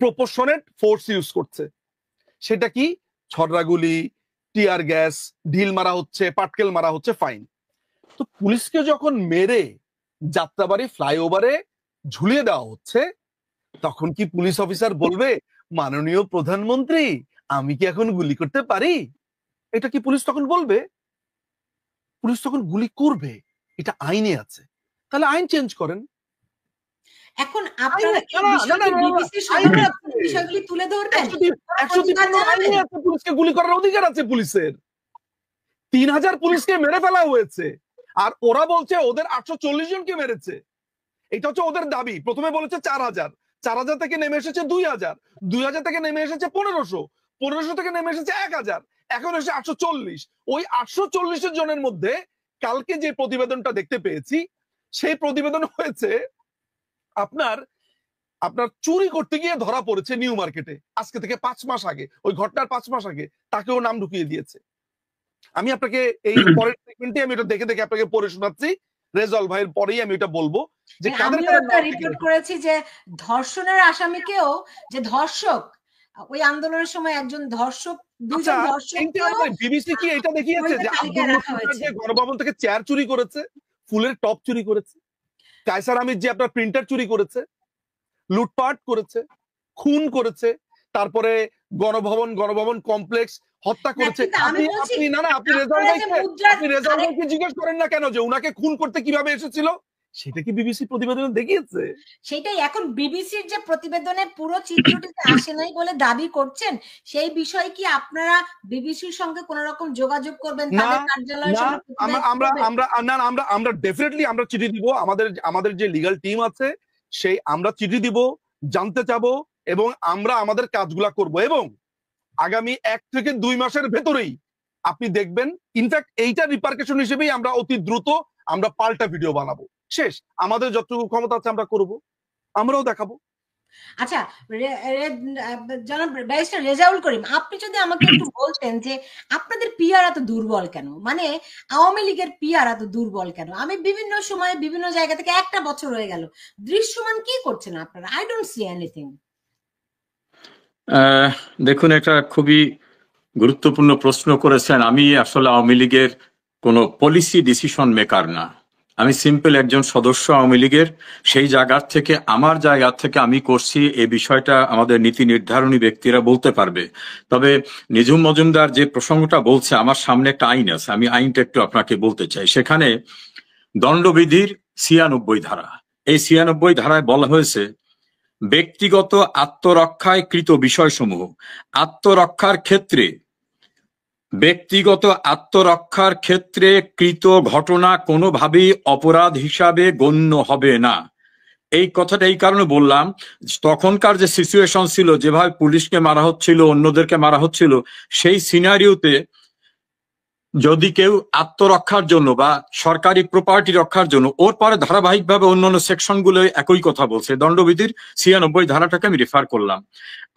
Proportionate force use করছে। সেটা কি? ছড়রাগুলি, টিয়ার গ্যাস, ঢিল মারা হচ্ছে, পাটকেল মারা হচ্ছে, ফাইন। তো পুলিশকে যখন মেরে যাত্রাবাড়ি ফ্লাইওভারে ঝুলিয়ে দেওয়া হচ্ছে, তখন কি পুলিশ অফিসার বলবে মাননীয় প্রধানমন্ত্রী আমি কি এখন গুলি করতে পারি? এটা কি পুলিশ তখন বলবে? পুলিশ তখন গুলি করবে, এটা আইনে আছে। তাহলে আইন চেঞ্জ করেন। এখন আপনারা কি বিবিসির সামনে বিষয়গুলি তুলে ধরবেন? 153 আইনে আছে পুলিশকে গুলি করার অধিকার আছে পুলিশের। 3000 পুলিশকে মেরে ফেলা হয়েছে, আর ওরা বলছে ওদের 840 জনকে মেরেছে। এটা হচ্ছে ওদের দাবি। প্রথমে বলেছে 4000, 4000 থেকে নেমে এসেছে 2000, 2000 থেকে নেমে এসেছে 1500, 1500 থেকে নেমে এসেছে 1000, এখন এসে 840। ওই 840 জনের মধ্যে কালকে যে প্রতিবেদনটা দেখতে পেয়েছি, সেই প্রতিবেদন হয়েছে আপনার চুরি করতে গিয়ে ধরা পড়েছে নিউ মার্কেটে, আজকে থেকে 5 মাস আগে, ওই ঘটনার 5 মাস আগে তাকেও নাম ঢুকিয়ে দিয়েছে। আমি আপনাকে এই পরের সেগমেন্টে আমি এটা দেখে দেখে আপনাকে পড়ে শোনাচ্ছি। রেজাল ভাইয়ের পরেই আমি এটা বলবো যে আমি একটা রিপোর্ট করেছি যে ধর্ষণের আসামিকেও, যে ধর্ষক ওই আন্দোলনের সময় একজন ধর্ষক, দুইজন ধর্ষককেও বিবিসি কি এটা দেখিয়েছে যে আব্দুল মুত্তাকির যে গণভবন থেকে চেয়ার চুরি করেছে, ফুলের টপ চুরি করেছে, কায়সার আমির যে আপনার প্রিন্টার চুরি করেছে, লুটপাট করেছে, খুন করেছে, তারপরে গণভবন কমপ্লেক্স হত্যা করেছে। আপনি রেজাল্ট ভাইকে জিজ্ঞেস করেন না কেন যে উনাকে খুন করতে কিভাবে এসেছিল? সেটা কি বিবিসি প্রতিবেদনে দেখিয়েছে? সেটাই এখন বিবিসির যে প্রতিবেদনে পুরো চিত্রটিতে আসে নাই বলে দাবি করছেন, সেই বিষয়ে কি আপনারা বিবিসির সঙ্গে কোন রকম যোগাযোগ করবেন? তাদের কার্যালয়ের সঙ্গে আমরা ডেফিনেটলি আমরা চিঠি দিব। আমাদের যে লিগ্যাল টিম আছে সেই আমরা চিঠি দিব, জানতে চাবো, এবং আমরা আমাদের কাজগুলা করব। এবং আগামী 1 থেকে 2 মাসের ভেতরেই আপনি দেখবেন, ইনফ্যাক্ট এইটা রিপারকেশন হিসেবেই আমরা অতি দ্রুত আমরা পাল্টা ভিডিও বানাবো। শেষ, আমাদের যতটুকু ক্ষমতা আছে আমরা করব, আমরাও দেখাবো। আচ্ছা, জনাব ব্যারিস্টার রেজাউল করিম, আপনি যদি আমাকে একটু বলতেন যে আপনাদের পিআর এত দুর্বল কেন? মানে আওয়ামী লীগের পিআর এত দুর্বল কেন? আমি বিভিন্ন সময়ে বিভিন্ন জায়গা থেকে, একটা বছর হয়ে গেল, দৃশ্যমান কি করছেন আপনারা? I don't see anything. দেখুন, একটা খুবই গুরুত্বপূর্ণ প্রশ্ন করেছেন। আমি আসলে আওয়ামী লীগের কোনো পলিসি ডিসিশন মেকার না, আমি সিম্পল একজন সদস্য আওয়ামী লীগের। সেই জায়গার থেকে, আমার জায়গা থেকে আমি করছি এই বিষয়টা আমাদের নীতি নির্ধারণী ব্যক্তিরা বলতে পারবে। তবে নিঝুম মজুমদার যে প্রসঙ্গটা বলছে, আমার সামনে একটা আইন আছে, আমি আইনটা একটু আপনাকে বলতে চাই। সেখানে দণ্ডবিধির 96 ধারা, এই 96 ধারায় বলা হয়েছে ব্যক্তিগত আত্মরক্ষায় কৃত বিষয়সমূহ, ব্যক্তিগত আত্মরক্ষার ক্ষেত্রে কৃত ঘটনা কোনোভাবেই অপরাধ হিসাবে গণ্য হবে না। এই কথাটা এই কারণে বললাম, তখনকার যে সিচুয়েশন ছিল, যেভাবে পুলিশকে মারা হচ্ছিল, অন্যদেরকে মারা হচ্ছিল, সেই সিনারিওতে যদি কেউ আত্মরক্ষার জন্য বা সরকারি প্রপার্টি রক্ষার জন্য, ওর পরে ধারাবাহিকভাবে অন্যান্য সেকশনগুলো একই কথা বলছে। দণ্ডবিধির 96 ধারাটাকে আমি রেফার করলাম।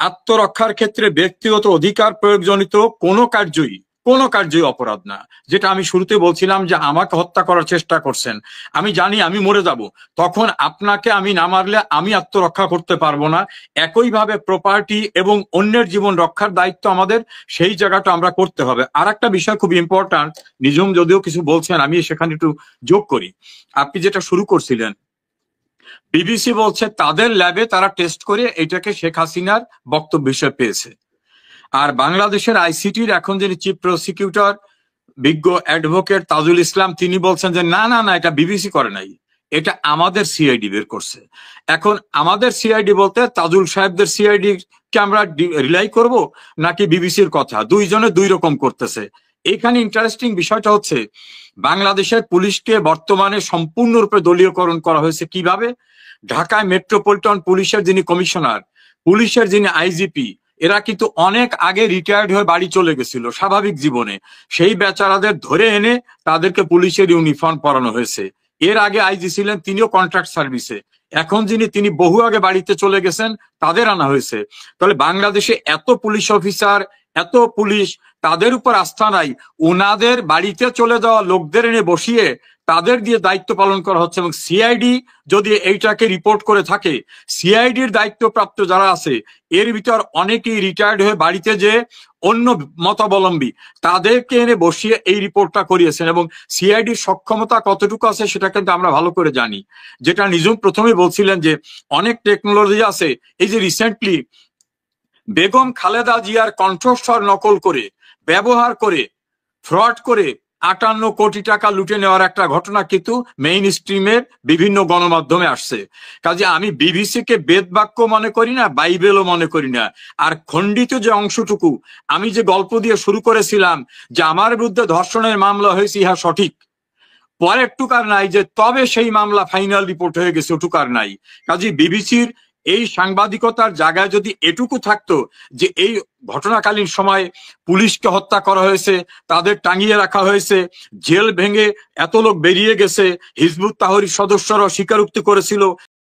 আত্মরক্ষার ক্ষেত্রে ব্যক্তিগত অধিকার প্রয়োগজনিত কোনো কার্যই অপরাধ না। যেটা আমি শুরুতে বলছিলাম যে আমাকে হত্যা করার চেষ্টা করছেন, আমি জানি আমি মরে যাব, তখন আপনাকে আমি না মারলে আমি আত্মরক্ষা করতে পারবো না। একইভাবে প্রপার্টি এবং অন্যের জীবন রক্ষার দায়িত্ব আমাদের, সেই জায়গাটা আমরা করতে হবে। আর একটা বিষয় খুব ইম্পর্টেন্ট, নিঝুম যদিও কিছু বলছেন, আমি সেখানে একটু যোগ করি। আপনি যেটা শুরু করছিলেন, বিবিসি বলছে তাদের ল্যাবে তারা টেস্ট করে এটাকে শেখ হাসিনার বক্তব্য হিসেবে পেয়েছে। আর বাংলাদেশের আইসিটির এখন যিনি চিফ প্রসিকিউটর, বিজ্ঞ অ্যাডভোকেট তাজুল ইসলাম, তিনি বলছেন যে না না না, এটা বিবিসি করে নাই, এটা আমাদের সিআইডি বের করছে। এখন আমাদের সিআইডি বলতে তাজুল সাহেবদের সিআইডি কে আমরা রিলাই করব নাকি বিবিসির কথা? দুইজনে দুই রকম করতেছে। এখানে ইন্টারেস্টিং বিষয়টা হচ্ছে, বাংলাদেশের পুলিশকে বর্তমানে সম্পূর্ণরূপে দলীয়করণ করা হয়েছে। কিভাবে? ঢাকায় মেট্রোপলিটন পুলিশের যিনি কমিশনার, পুলিশের যিনি আইজিপি, এরা কিন্তু অনেক আগে রিটায়ার্ড হয়ে বাড়ি চলে গেছিল স্বাভাবিক জীবনে। সেই বেচারাদের ধরে এনে তাদেরকে পুলিশের ইউনিফর্ম পরানো হয়েছে। এর আগে আইজি ছিলেন, তিনিও কন্ট্রাক্ট সার্ভিসে। এখন তিনি বহু আগে বাড়িতে চলে গেছেন, তাদের আনা হয়েছে। তাহলে বাংলাদেশে এত পুলিশ অফিসার, এত পুলিশ, তাদের উপর আস্থা নাই, ওনাদের বাড়িতে চলে যাওয়া লোকদের এনে বসিয়ে তাদের দিয়ে দায়িত্ব পালন করা হচ্ছে। এবং সিআইডি যদি এইটাকে রিপোর্ট করে থাকে, সিআইডির দায়িত্বপ্রাপ্ত যারা আছে এর ভিতর অনেকেই রিটায়ার্ড হয়ে বাড়িতে যে অন্য মতাবলম্বী তাদেরকে এনে বসিয়ে এই রিপোর্টটা করিয়েছেন। এবং সিআইডির সক্ষমতা কতটুকু আছে সেটা কিন্তু আমরা ভালো করে জানি। যেটা নিজম প্রথমে বলছিলেন যে অনেক টেকনোলজি আছে, এই যে রিসেন্টলি বেগম খালেদা জিয়ার কণ্ঠস্বর নকল করে ব্যবহার করে ফ্রড করে 58 কোটি টাকা লুটে নেওয়ার একটা ঘটনা কিন্তু মেইন স্ট্রিমের বিভিন্ন গণমাধ্যমে আসছে। কাজে আমি বিবিসিকে বেদবাক্য মনে করি না, বাইবেলও মনে করি না। আর খণ্ডিত যে অংশটুকু আমি যে গল্প দিয়ে শুরু করেছিলাম যে আমার বিরুদ্ধে ধর্ষণের মামলা হয়েছে, ইহা সঠিক, পরের টুকার নাই যে তবে সেই মামলা ফাইনাল রিপোর্ট হয়ে গেছে ওটুকার নাই। কাজে বিবিসির এই সাংবাদিকতার জায়গায় যদি এটুকু থাকতো যে এই ঘটনাকালীন সময় পুলিশকে হত্যা করা হয়েছে, তাদের টাঙিয়ে রাখা হয়েছে, জেল ভেঙে এত লোক বেরিয়ে গেছে, হিজবুত তাহরীর সদস্যরা স্বীকারোক্তি করেছিল,